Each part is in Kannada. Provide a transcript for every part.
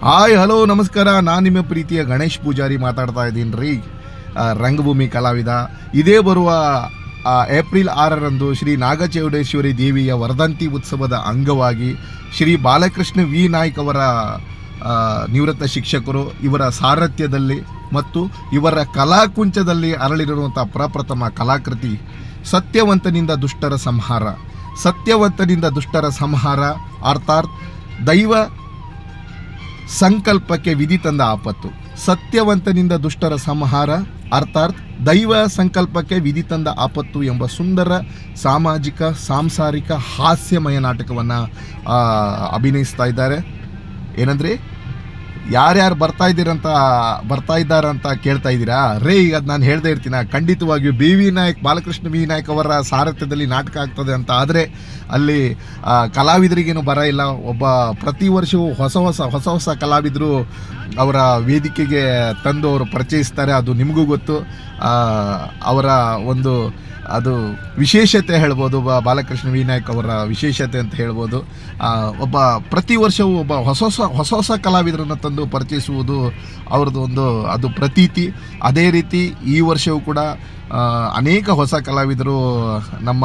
ಹಾಯ್ ಹಲೋ ನಮಸ್ಕಾರ. ನಾನು ನಿಮ್ಮ ಪ್ರೀತಿಯ ಗಣೇಶ್ ಪೂಜಾರಿ ಮಾತಾಡ್ತಾ ಇದ್ದೀನಿ ರೀ. ರಂಗಭೂಮಿ ಕಲಾವಿದ. ಇದೇ ಬರುವ ಏಪ್ರಿಲ್ 6ರಂದು ಶ್ರೀ ನಾಗಚೌಡೇಶ್ವರಿ ದೇವಿಯ ವರ್ಧಂತಿ ಉತ್ಸವದ ಅಂಗವಾಗಿ ಶ್ರೀ ಬಾಲಕೃಷ್ಣ ವಿ ನಾಯ್ಕ್ ಅವರ ನಿವೃತ್ತ ಶಿಕ್ಷಕರು ಇವರ ಸಾರಥ್ಯದಲ್ಲಿ ಮತ್ತು ಇವರ ಕಲಾಕುಂಚದಲ್ಲಿ ಅರಳಿರುವಂಥ ಪ್ರಪ್ರಥಮ ಕಲಾಕೃತಿ ಸತ್ಯವಂತನಿಂದ ದುಷ್ಟರ ಸಂಹಾರ. ಸತ್ಯವಂತನಿಂದ ದುಷ್ಟರ ಸಂಹಾರ ಅರ್ಥಾತ್ ದೈವ ಸಂಕಲ್ಪಕ್ಕೆ ವಿಧಿ ತಂದ ಆಪತ್ತು. ಸತ್ಯವಂತನಿಂದ ದುಷ್ಟರ ಸಂಹಾರ ಅರ್ಥಾತ್ ದೈವ ಸಂಕಲ್ಪಕ್ಕೆ ವಿಧಿ ತಂದ ಆಪತ್ತು ಎಂಬ ಸುಂದರ ಸಾಮಾಜಿಕ ಸಾಂಸಾರಿಕ ಹಾಸ್ಯಮಯ ನಾಟಕವನ್ನು ಅಭಿನಯಿಸ್ತಾ ಇದ್ದಾರೆ. ಏನಂದರೆ ಯಾರ್ಯಾರು ಬರ್ತಾ ಇದ್ದಾರೆ ಅಂತ ಕೇಳ್ತಾ ಇದ್ದೀರಾ ರೇ. ಈಗ ಅದು ನಾನು ಹೇಳ್ತಾ ಇರ್ತೀನಿ. ಖಂಡಿತವಾಗಿಯೂ ಬಾಲಕೃಷ್ಣ ವಿ ನಾಯ್ಕ್ ಅವರ ಸಾರಥ್ಯದಲ್ಲಿ ನಾಟಕ ಆಗ್ತದೆ ಅಂತ ಆದರೆ ಅಲ್ಲಿ ಕಲಾವಿದರಿಗೇನು ಬರ ಇಲ್ಲ. ಪ್ರತಿ ವರ್ಷವೂ ಹೊಸ ಹೊಸ ಕಲಾವಿದರು ಅವರ ವೇದಿಕೆಗೆ ತಂದು ಅವರು ಪರಿಚಯಿಸ್ತಾರೆ. ಅದು ನಿಮಗೂ ಗೊತ್ತು. ಅವರ ಒಂದು ಅದು ವಿಶೇಷತೆ ಹೇಳ್ಬೋದು. ಬಾಲಕೃಷ್ಣ ವಿ ನಾಯ್ಕ್ ಅವರ ವಿಶೇಷತೆ ಅಂತ ಹೇಳ್ಬೋದು. ಪ್ರತಿ ವರ್ಷವೂ ಹೊಸ ಹೊಸ ಕಲಾವಿದರನ್ನು ತಂದು ಪರಿಚಯಿಸುವುದು ಅವ್ರದ್ದು ಅದು ಪ್ರತೀತಿ. ಅದೇ ರೀತಿ ಈ ವರ್ಷವೂ ಕೂಡ ಅನೇಕ ಹೊಸ ಕಲಾವಿದರು ನಮ್ಮ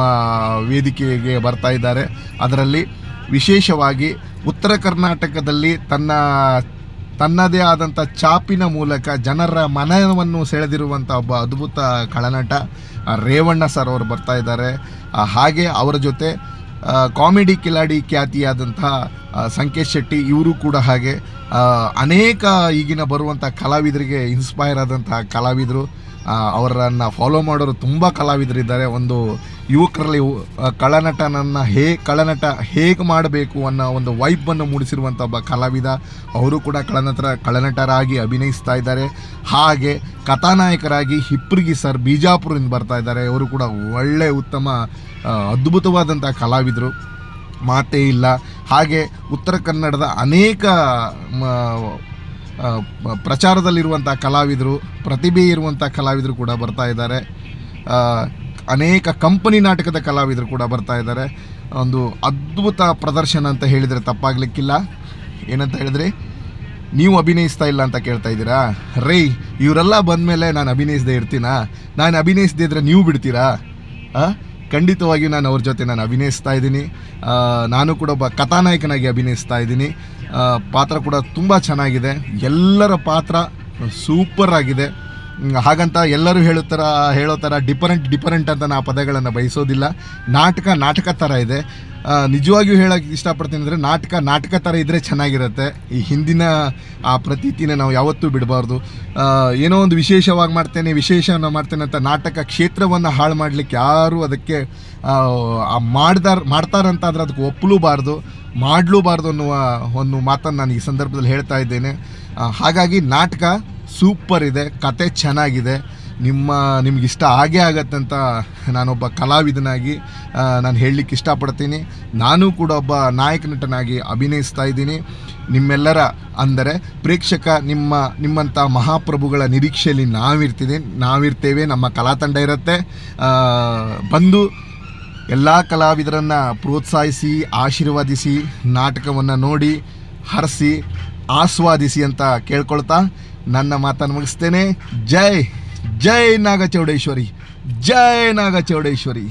ವೇದಿಕೆಗೆ ಬರ್ತಾ ಇದ್ದಾರೆ. ಅದರಲ್ಲಿ ವಿಶೇಷವಾಗಿ ಉತ್ತರ ಕರ್ನಾಟಕದಲ್ಲಿ ತನ್ನದೇ ಆದಂಥ ಚಾಪಿನ ಮೂಲಕ ಜನರ ಮನವನ್ನು ಸೆಳೆದಿರುವಂಥ ಒಬ್ಬ ಅದ್ಭುತ ಖಳನಟ ರೇವಣ್ಣ ಸರ್ ಅವರು ಬರ್ತಾ ಇದ್ದಾರೆ. ಹಾಗೆ ಅವರ ಜೊತೆ ಕಾಮಿಡಿ ಕಿಲಾಡಿ ಖ್ಯಾತಿಯಾದಂಥ ಸಂಕೇಶ್ ಶೆಟ್ಟಿ ಇವರು ಕೂಡ ಹಾಗೆ ಅನೇಕ ಈಗಿನ ಬರುವಂಥ ಕಲಾವಿದರಿಗೆ ಇನ್ಸ್ಪೈರ್ ಆದಂಥ ಕಲಾವಿದರು. ಅವರನ್ನು ಫಾಲೋ ಮಾಡೋರು ತುಂಬ ಕಲಾವಿದರಿದ್ದಾರೆ. ಒಂದು ಯುವಕರಲ್ಲಿ ಕಳನಟ ಹೇಗೆ ಮಾಡಬೇಕು ಅನ್ನೋ ಒಂದು ವೈಬನ್ನು ಮೂಡಿಸಿರುವಂಥ ಒಬ್ಬ ಕಲಾವಿದ. ಅವರು ಕೂಡ ಕಳನಟರಾಗಿ ಅಭಿನಯಿಸ್ತಾ ಇದ್ದಾರೆ. ಹಾಗೆ ಕಥಾನಾಯಕರಾಗಿ ಹಿಪ್ಪರ್ಗಿ ಸರ್ ಬಿಜಾಪುರದಿಂದ ಬರ್ತಾ ಇದ್ದಾರೆ. ಅವರು ಕೂಡ ಒಳ್ಳೆಯ ಉತ್ತಮ ಅದ್ಭುತವಾದಂಥ ಕಲಾವಿದರು, ಮಾತೇ ಇಲ್ಲ. ಹಾಗೆ ಉತ್ತರ ಕನ್ನಡದ ಅನೇಕ ಪ್ರಚಾರದಲ್ಲಿರುವಂಥ ಕಲಾವಿದರು, ಪ್ರತಿಭೆ ಇರುವಂಥ ಕಲಾವಿದರು ಕೂಡ ಬರ್ತಾ ಇದ್ದಾರೆ. ಅನೇಕ ಕಂಪನಿ ನಾಟಕದ ಕಲಾವಿದರು ಕೂಡ ಬರ್ತಾ ಇದ್ದಾರೆ. ಒಂದು ಅದ್ಭುತ ಪ್ರದರ್ಶನ ಅಂತ ಹೇಳಿದರೆ ತಪ್ಪಾಗಲಿಕ್ಕಿಲ್ಲ. ಏನಂತ ಹೇಳಿದ್ರೆ ನೀವು ಅಭಿನಯಿಸ್ತಾ ಇಲ್ಲ ಅಂತ ಕೇಳ್ತಾ ಇದ್ದೀರಾ ರೇ. ಇವರೆಲ್ಲ ಬಂದಮೇಲೆ ನಾನು ಅಭಿನಯಿಸದೇ ಇರ್ತೀನಾ? ನಾನು ಅಭಿನಯಿಸದೇ ಇದ್ದರೆ ನೀವು ಬಿಡ್ತೀರಾ? ಖಂಡಿತವಾಗಿಯೂ ನಾನು ಅವ್ರ ಜೊತೆ ಅಭಿನಯಿಸ್ತಾ ಇದ್ದೀನಿ. ನಾನು ಕೂಡ ಒಬ್ಬ ಕಥಾನಾಯಕನಾಗಿ ಅಭಿನಯಿಸ್ತಾ ಇದ್ದೀನಿ. ಪಾತ್ರ ಕೂಡ ತುಂಬ ಚೆನ್ನಾಗಿದೆ. ಎಲ್ಲರ ಪಾತ್ರ ಸೂಪರ್ ಆಗಿದೆ. ಹಾಗಂತ ಎಲ್ಲರೂ ಹೇಳೋ ಥರ ಡಿಫರೆಂಟ್ ಅಂತ ನಾ ಪದಗಳನ್ನು ಬಯಸೋದಿಲ್ಲ. ನಾಟಕ ಥರ ಇದೆ. ನಿಜವಾಗಿಯೂ ಹೇಳೋಕ್ಕೆ ಇಷ್ಟಪಡ್ತೀನಿ ಅಂದರೆ ನಾಟಕ ಥರ ಇದ್ದರೆ ಚೆನ್ನಾಗಿರುತ್ತೆ. ಈ ಹಿಂದಿನ ಆ ಪ್ರತೀತಿನ ನಾವು ಯಾವತ್ತೂ ಬಿಡಬಾರ್ದು. ಏನೋ ಒಂದು ವಿಶೇಷವಾಗಿ ಮಾಡ್ತೇನೆ ಅಂತ ನಾಟಕ ಕ್ಷೇತ್ರವನ್ನು ಹಾಳು ಮಾಡಲಿಕ್ಕೆ ಯಾರೂ ಅದಕ್ಕೆ ಮಾಡ್ತಾರಂತಾದ್ರೆ ಅದಕ್ಕೆ ಮಾಡಲೂಬಾರ್ದು ಅನ್ನುವ ಒಂದು ಮಾತನ್ನು ನಾನು ಈ ಸಂದರ್ಭದಲ್ಲಿ ಹೇಳ್ತಾ ಇದ್ದೇನೆ. ಹಾಗಾಗಿ ನಾಟಕ ಸೂಪರ್ ಇದೆ, ಕತೆ ಚೆನ್ನಾಗಿದೆ, ನಿಮಗಿಷ್ಟ ಆಗೇ ಆಗತ್ತಂತ ನಾನೊಬ್ಬ ಕಲಾವಿದನಾಗಿ ನಾನು ಹೇಳಲಿಕ್ಕೆ ಇಷ್ಟಪಡ್ತೀನಿ. ನಾನು ಕೂಡ ಒಬ್ಬ ನಾಯಕ ನಟನಾಗಿ ಅಭಿನಯಿಸ್ತಾ ಇದ್ದೀನಿ. ನಿಮ್ಮೆಲ್ಲರ ಅಂದರೆ ಪ್ರೇಕ್ಷಕ ನಿಮ್ಮಂಥ ಮಹಾಪ್ರಭುಗಳ ನಿರೀಕ್ಷೆಯಲ್ಲಿ ನಾವಿರ್ತೇವೆ. ನಮ್ಮ ಕಲಾತಂಡ ಇರುತ್ತೆ. ಬಂದು ಎಲ್ಲ ಕಲಾವಿದರನ್ನು ಪ್ರೋತ್ಸಾಹಿಸಿ, ಆಶೀರ್ವಾದಿಸಿ, ನಾಟಕವನ್ನು ನೋಡಿ ಹರಿಸಿ ಆಸ್ವಾದಿಸಿ ಅಂತ ಕೇಳ್ಕೊಳ್ತಾ ನನ್ನ ಮಾತನ್ನು ಮುಗಿಸ್ತೇನೆ. ಜೈ ನಾಗಚೌಡೇಶ್ವರಿ, ಜೈ ನಾಗಚೌಡೇಶ್ವರಿ.